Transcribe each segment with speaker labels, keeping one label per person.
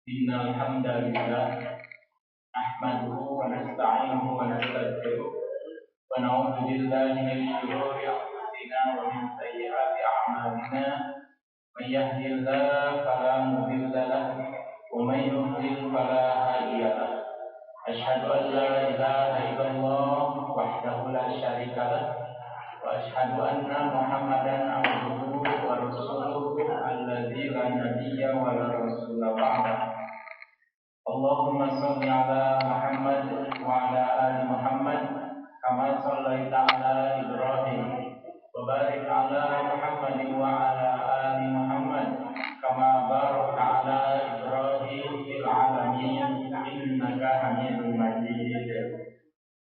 Speaker 1: Innal hamdalillah nahmaduhu wa nasta'inuhu wa nastaghfiruh wa na'udzu billahi min shururi anfusina wa min sayyiati a'malina may yahdihillahu fala mudilla lahu wa may yudlil fala hadiya lahu asyhadu an la ilaha illallah wahdahu la syarika lahu wa asyhadu anna Muhammadan abduhu wa rasuluhu alladzi la nabiyya wa la rasula ba'dahu. Allahumma shalli ala Muhammad wa ala ali Muhammad kama shallaita ala Ibrahim wa barik ala Muhammad wa ala ali Muhammad kama barakta ala Ibrahim fil alamin innaka Hamidum Majid.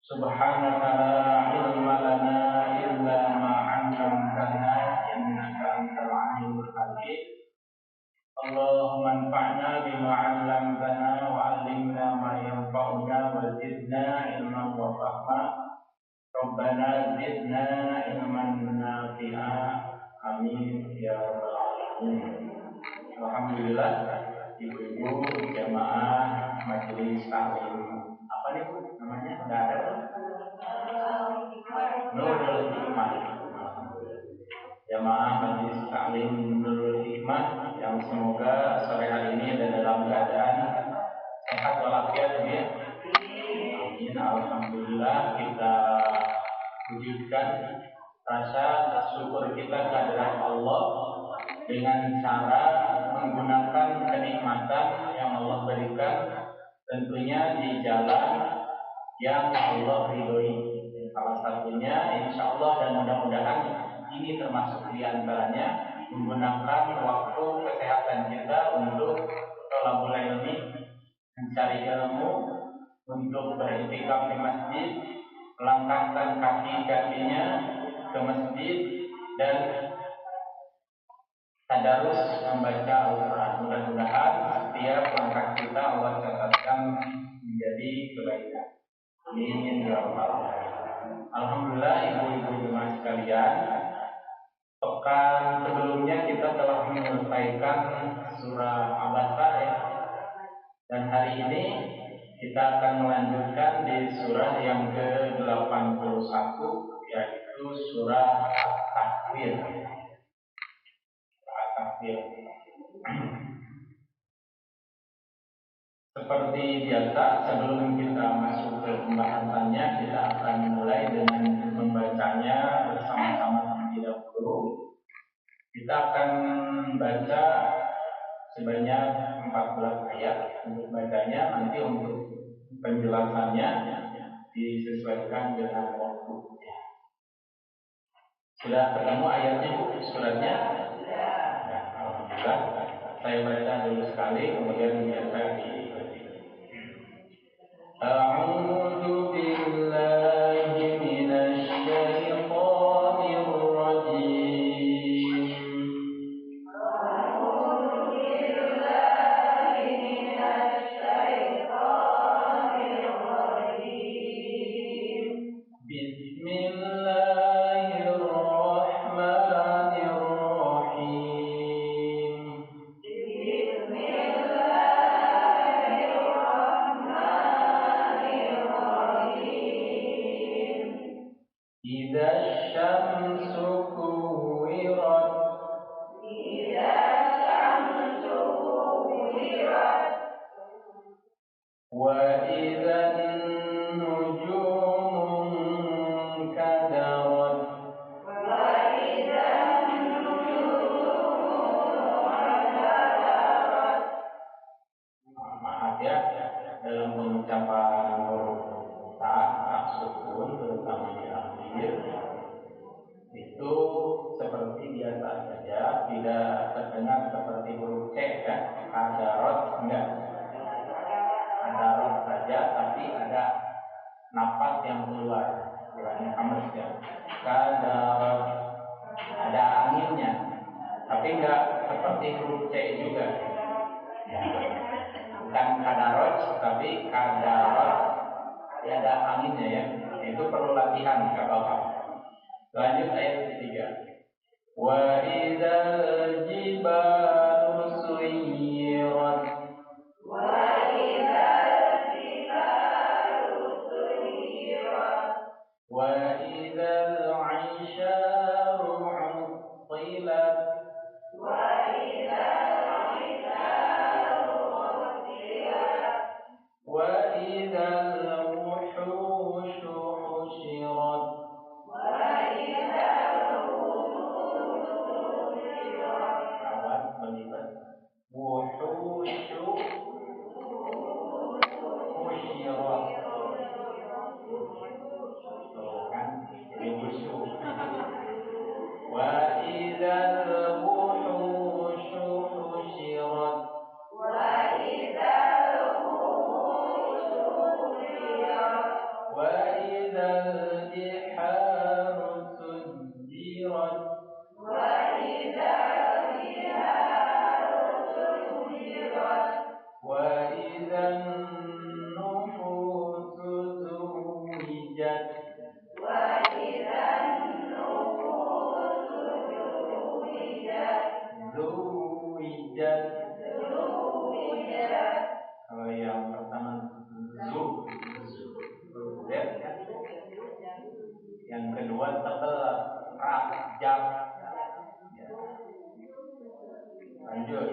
Speaker 1: Subhanaka la ilma lana illa ma 'allamtana innaka antal alimul hakim. Allahumma anfa'na bima 'allamtana wa 'allimna ma yanfa'una wa zidna ilman wa fahma. Rabbana zidna ilman nafi'a. Amin ya rabbal alamin. Alhamdulillah, ibu-ibu jamaah majelis taklim. Apa nih Bu namanya? Enggak ada tuh. Nurul Hikmah. Jamaah majelis taklim Nurul Hikmah yang semoga sore hari ini ada dalam keadaan sehat walafiat ya. Amin. Alhamdulillah, kita wujudkan rasa syukur kita kehadirat Allah dengan cara menggunakan kenikmatan yang Allah berikan, tentunya di jalan yang Allah ridhoi. Salah satunya insya Allah dan mudah-mudahan ini termasuk diantaranya menggunakan waktu kesehatan kita untuk thalabul ilmi, mencari ilmu, untuk beriktikaf di masjid, melangkahkan kaki-kakinya ke masjid dan tadarus membaca Al-Quran. Mudah-mudahan setiap langkah kita Allah catatkan menjadi kebaikan. Amin ya rabbal alamin. Alhamdulillah, ibu-ibu jemaah sekalian, pekan sebelumnya kita telah menyelesaikan surah Abasa ya. Dan hari ini kita akan melanjutkan di surah yang ke-81, yaitu surah At-Takwir. At-Takwir. Seperti biasa, sebelum kita masuk ke pembahasannya, kita akan mulai dengan membacanya bersama-sama terlebih dahulu. Kita akan baca sebanyak 14 ayat. Untuk bacanya, nanti untuk penjelasannya disesuaikan dengan waktu. Sudah ketemu ayatnya Bu, suratnya? Ya, alhamdulillah. Saya baca dulu sekali, kemudian biasa A'udzu billahi minasy syaithanir rajim. A'udzu billahi minasy syaithanir rajim. Bismillahirrahmanirrahim. Idza syamsu kuwirat. Wa idzan nujumun kadarat. Maaf ya, dalam pengucapan huruf ta, sukun, terutama di akhir, itu seperti biasa saja, tidak terdengar seperti huruf C ya. Kadarat enggak. Kadarat saja, tapi ada napas yang keluar, bukannya kames ya. Kadarat, ada anginnya, tapi enggak seperti huruf C juga. Bukan kadarot, tapi kadarat, ada anginnya ya. Itu perlu latihan Bapak. Lanjut ayat ketiga. Wa idzal jibalu suyirat. وإذا الوحوش حشرت awas melibat wuhushu husyirat tuh kan jadi wushu wa idzal wuhushu husyirat wa idzal biharu sujjirat وإذا النفوس زوجت kalau yang pertama zuzet ya. Yang kedua tebel rajab ya. Lanjut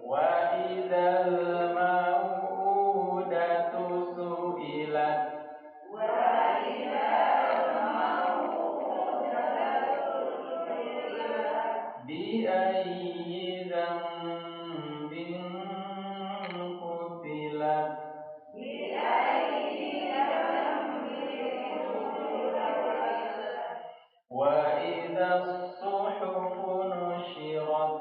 Speaker 1: wa idzal mau'udatu su'ilat bi ayyi dzambin qutilat wa idzas suhufu nushirat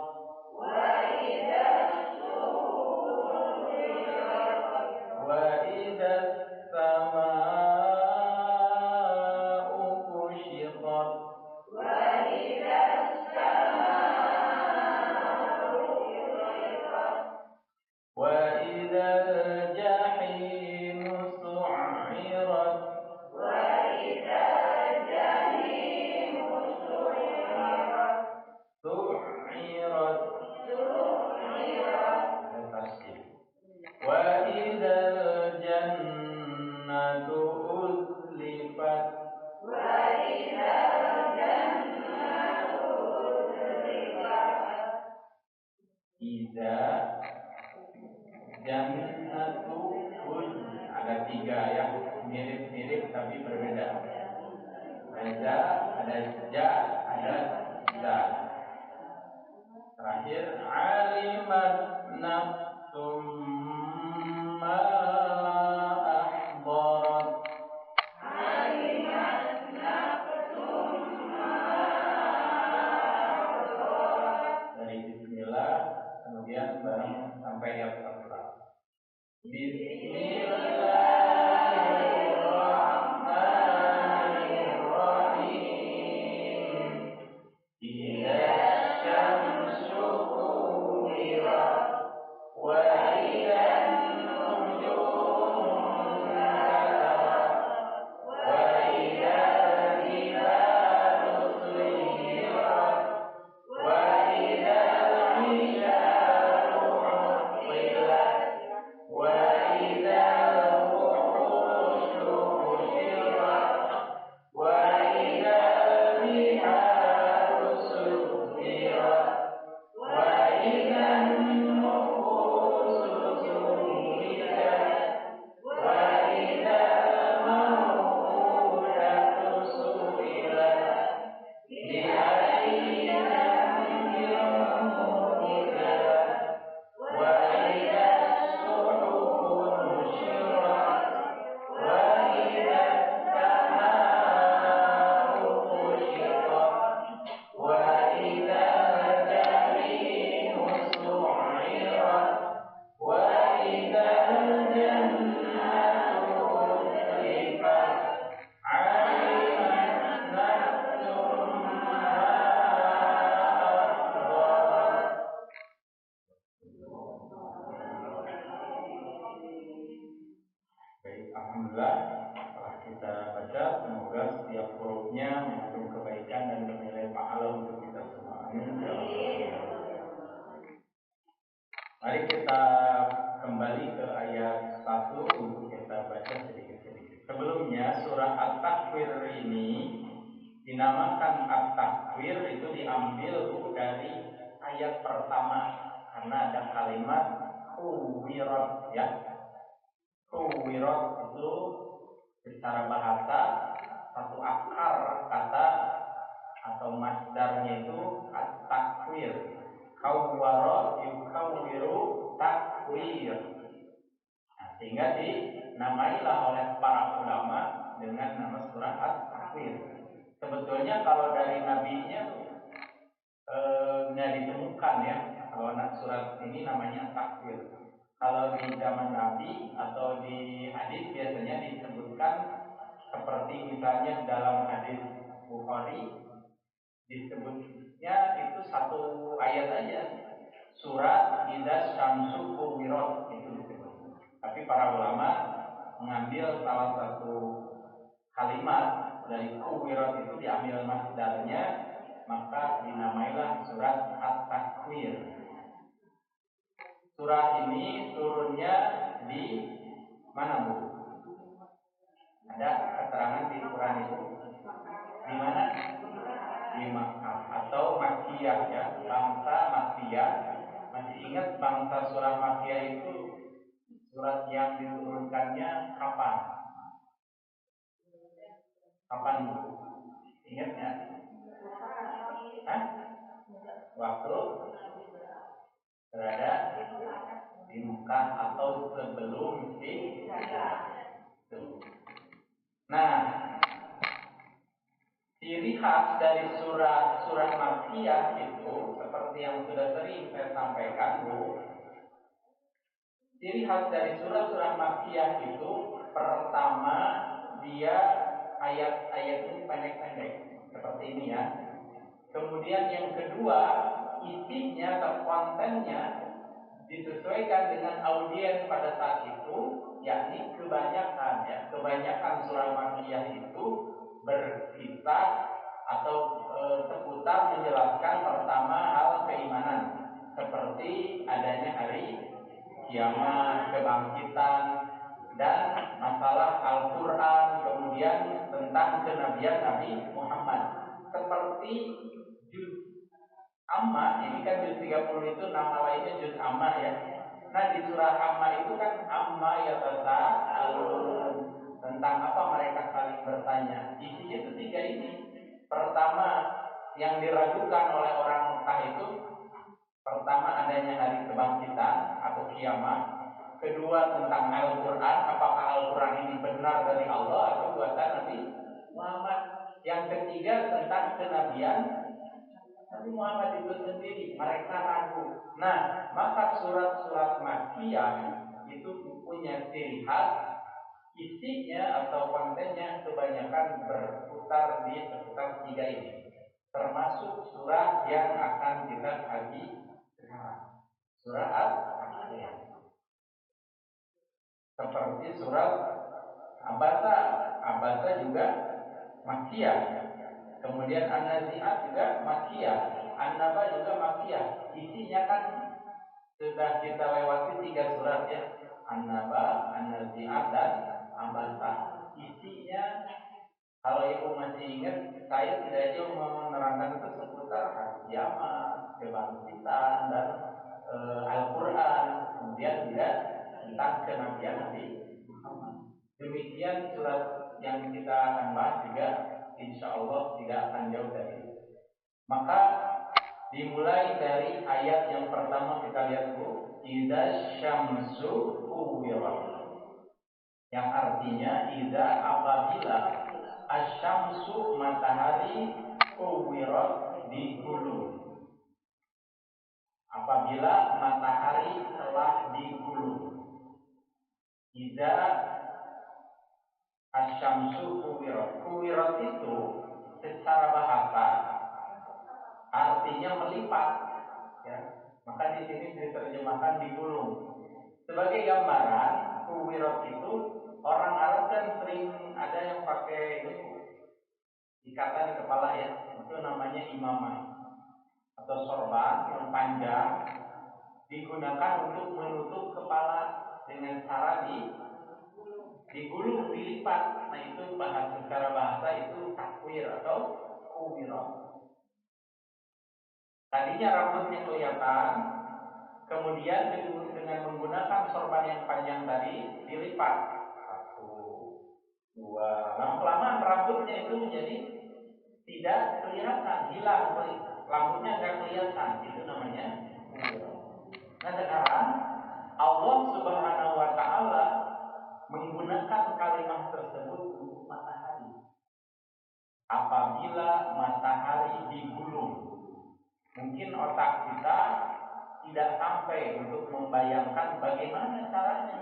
Speaker 1: wa idzas samaa'u kushitat wa idzal jahimu su'irat su'irat ada tasdid wa idzal jannatu uzlifat idza jannatu ada tiga ya mirip-mirip tapi berbeda. Ada ja, ada za. Terakhir alimat nafsum ma ahdarat dari bismillah kemudian bareng sampai ya Bismillahirrahmanirrahim. Idza syamsu kuwirat wa idza nujumu kadarat wa idza jibalu suyirat wa idza al-isharu uqtilat wa idza al-wuhushu husyirat wa idza al-biharu sujjirat wa idza an-nufusu zuwijat wa idza al-maw'udatu su'ilat bi ayyi dhanbin qutilat wa idza as-suhufu nushirat wa idza as-samaa'u kushitat wa idza al-jahimu su'irat wa idza al-jannatu uzlifat alimat nafsum ma ahdarat. Baik, alhamdulillah setelah kita baca semoga setiap hurufnya mengandung kebaikan dan bernilai pahala untuk kita semua. Amin. Ya Allah. Mari kita kembali ke ayat 1 untuk kita baca sedikit-sedikit. Sebelumnya surah At-Takwir ini dinamakan At-Takwir itu diambil bukan dari ayat pertama karena ada kalimat kuwirat ya. Kuwirat itu secara bahasa satu akar kata atau masdarnya itu at-takwir. Kawwara yukawwiru takwir. Nah, sehingga dinamailah oleh para ulama dengan nama surah at-takwir. Sebetulnya kalau dari nabinya nggak ditemukan ya kalau surat ini namanya takwir. Kalau di zaman Nabi atau di hadis biasanya disebutkan seperti misalnya dalam hadis Bukhari disebutnya itu satu ayat aja, surat Idza Syamsu Kuwirat itu disebut. Tapi para ulama mengambil salah satu kalimat dari kuwirat itu diambil masdarnya, maka dinamailah surat At-Takwir. Surah ini turunnya di mana, Bu? Ada keterangan di Quran itu? Di mana? Di Makkah atau Makkiyah ya, bangsa Makkiyah. Masih ingat bangsa surah Makkiyah itu surat yang diturunkannya kapan? Kapan, Bu? Ingat ya? Hah? Waktu berada di Mekah atau sebelum hijrah. Nah, ciri khas dari surah Makkiyah itu seperti yang sudah sering saya sampaikan, Bu. Ciri khas dari surah Makkiyah itu pertama dia ayat-ayatnya pendek-pendek seperti ini ya. Kemudian yang kedua isinya atau kontennya disesuaikan dengan audiens pada saat itu, yakni kebanyakan surah Makkiyah itu berkisah atau seputar menjelaskan pertama hal keimanan seperti adanya hari kiamat, kebangkitan, dan masalah Al-Quran, kemudian tentang kenabian Nabi Muhammad. Seperti juz Amma, ini kan juz 30 itu nama lainnya juz Amma ya. Nah di surah Amma itu kan Amma yatasaalun, tentang apa mereka saling bertanya. Isinya itu tiga ini. Pertama yang diragukan oleh orang Mekah itu, pertama adanya hari kebangkitan atau kiamat. Kedua tentang Al-Quran, apakah Al-Quran ini benar dari Allah atau buatan Nabi Muhammad. Yang ketiga tentang kenabian Nabi Muhammad itu sendiri, mereka ragu. Nah, maka surat-surat Makkiyah itu punya ciri khas, isinya atau kontennya kebanyakan berputar di seputar tiga ini. Termasuk surah yang akan kita kaji sekarang, surah Al-Takwir. Seperti surat Abasa juga Makkiyah. Kemudian An-Nazi'at juga Makkiyah, An-Naba juga Makkiyah. Isinya kan sudah kita lewati tiga surat ya, An-Naba, An-Nazi'at, dan Abasa. Isinya kalau Ibu masih ingat, saya tidak jauh menerangkan itu seputar hari kiamat, kebangkitan, dan Al-Quran. Kemudian juga tentang kenabian Nabi Muhammad. Demikian surat yang kita akan bahas juga, insya Allah tidak akan jauh dari itu. Maka dimulai dari ayat yang pertama kita lihat dulu, Idza syamsu kuwirat, yang artinya idza apabila asyamsu matahari kuwirat digulung. Apabila matahari telah digulung. Idza asyamsu kuwirat. Kuwirat itu secara bahasa artinya melipat ya. Maka di sini diterjemahkan digulung. Sebagai gambaran, kuwirat itu orang Arab kan sering ada yang pakai ini ikatan di kepala ya. Itu namanya imamah atau sorban yang panjang, digunakan untuk menutup kepala dengan cara digulung, dilipat. Nah itu secara bahasa itu takwir atau kuwirat. Tadinya rambutnya kelihatan, kemudian dengan menggunakan sorban yang panjang tadi dilipat. Satu, dua, lama-kelamaan rambutnya itu menjadi tidak kelihatan, hilang, rambutnya nggak kelihatan. Itu namanya kuwirot. Nah sekarang Allah Subhanahu wa Ta'ala menggunakan kalimat tersebut untuk matahari. Apabila matahari digulung, mungkin otak kita tidak sampai untuk membayangkan bagaimana caranya.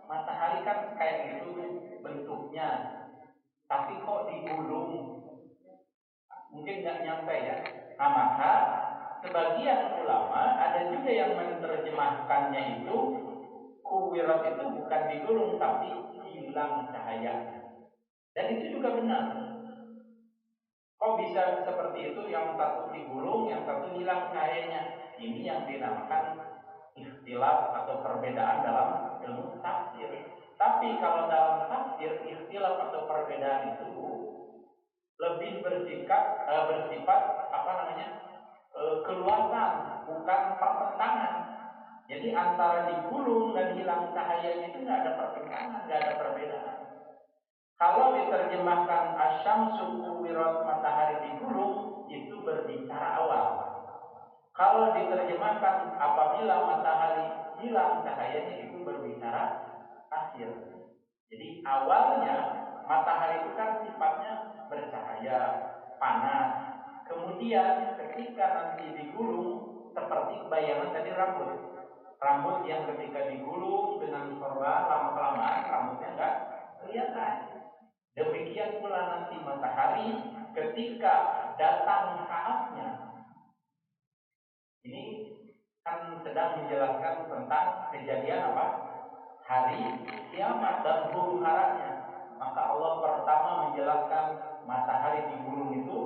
Speaker 1: Matahari kan kayak gitu bentuknya, tapi kok digulung? Mungkin nggak nyampe ya. Nah maka sebagian ulama ada juga yang menerjemahkannya itu kuwirat itu bukan digulung tapi hilang cahayanya. Dan itu juga benar. Kok bisa seperti itu, yang satu digulung, yang satu hilang cahayanya? Ini yang dinamakan ikhtilaf atau perbedaan dalam ilmu tafsir. Tapi kalau dalam tafsir ikhtilaf atau perbedaan itu lebih bersifat keluasan, bukan pertentangan. Jadi antara digulung dan hilang cahayanya itu nggak ada pertentangan, nggak ada perbedaan. Kalau diterjemahkan asyamsu kuwirat, matahari digulung, itu berbicara awal. Kalau diterjemahkan apabila matahari hilang cahayanya, itu berbicara akhir. Jadi awalnya matahari itu kan sifatnya bercahaya, panas. Kemudian ketika nanti digulung, seperti bayangan tadi rambut. Rambut yang ketika digulung dengan sorban, lama-kelamaan rambutnya enggak kelihatan. Demikian pula nanti matahari ketika datang saatnya. Ini kan sedang menjelaskan tentang kejadian apa? Hari kiamat dan huru haranya. Maka Allah pertama menjelaskan matahari digulung itu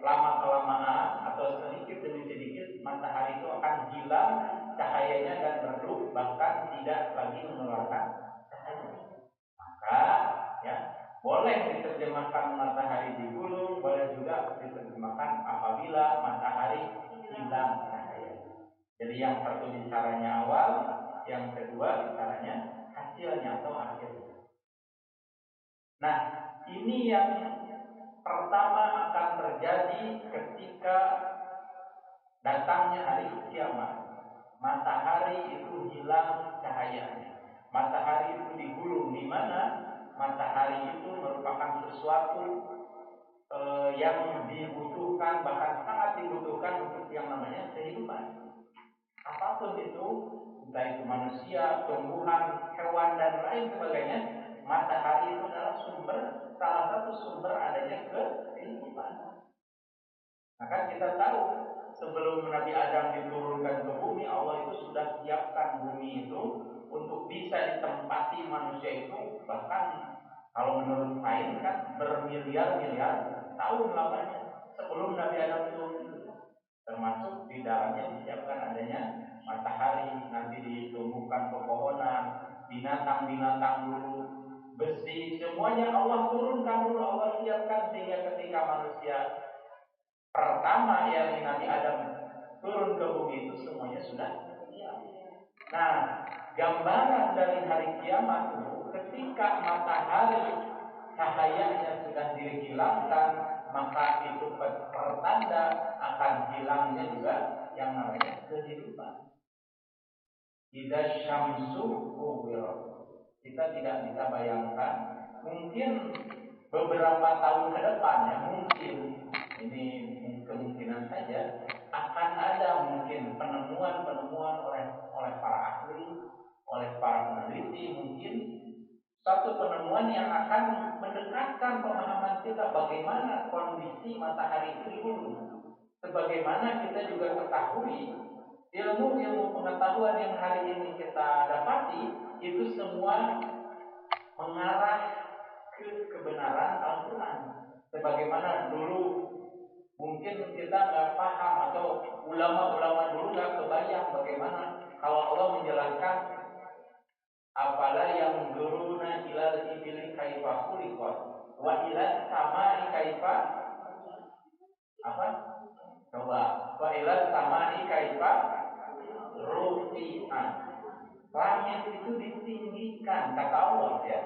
Speaker 1: lama-kelamaan atau sedikit demi sedikit matahari itu akan hilang cahayanya dan redup, bahkan tidak lagi mengeluarkan cahaya. Maka ya boleh diterjemahkan matahari digulung, boleh juga diterjemahkan apabila matahari hilang cahaya. Jadi yang satu bicaranya awal, yang kedua bicaranya hasilnya atau akhirnya. Nah, ini yang pertama akan terjadi ketika datangnya hari kiamat. Matahari itu hilang cahayanya. Matahari itu digulung, di mana matahari itu merupakan sesuatu yang dibutuhkan, bahkan sangat dibutuhkan untuk yang namanya kehidupan. Apapun itu, entah itu manusia, tumbuhan, hewan dan lain sebagainya, matahari itu adalah salah satu sumber adanya kehidupan. Maka kita tahu sebelum Nabi Adam diturunkan ke bumi, Allah itu sudah siapkan bumi itu untuk bisa ditempati manusia itu, bahkan kalau menurut sains kan bermiliar-miliar tahun lamanya sebelum Nabi Adam turun. Termasuk di dalamnya disiapkan adanya matahari, nanti ditumbuhkan pepohonan, binatang-binatang dulu, besi, semuanya Allah turunkan dulu, Allah siapkan sehingga ketika manusia pertama yakni Nabi Adam turun ke bumi itu semuanya sudah siap. Nah, gambaran dari hari kiamat itu ketika matahari cahayanya sudah dihilangkan, maka itu pertanda akan hilangnya juga yang namanya kehidupan. Idza syamsu kuwirat. Kita tidak bisa bayangkan, mungkin beberapa tahun ke depan ya, mungkin ini kemungkinan saja akan ada mungkin penemuan-penemuan oleh para ahli, oleh para peneliti, mungkin satu penemuan yang akan mendekatkan pemahaman kita bagaimana kondisi matahari itu dulu. Sebagaimana kita juga ketahui, ilmu-ilmu pengetahuan yang hari ini kita dapati itu semua mengarah ke kebenaran Al-Quran. Sebagaimana dulu mungkin kita nggak paham, atau ulama-ulama dulu nggak kebayang bagaimana kalau Allah menjelaskan afala yang duruna ilal ibili kaifa khuliqat wa ilal samai kaifa apa? Coba Wa ila samai kaifa rufi'at. Langit itu ditinggikan, kata Allah ya.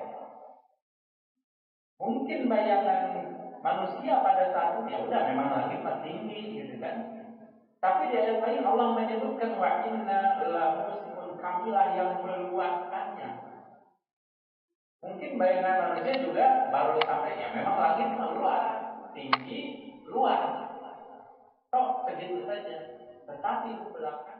Speaker 1: Mungkin bayangan manusia pada saat itu ya udah memang langit tinggi gitu kan. Tapi di ayat lain Allah menyebutkan wa inna lamusikun, kamilah yang meluaskannya. Mungkin bayangan manusia juga baru sampai ya memang langit luas, tinggi, luas. Toh segitu saja. Tetapi belakang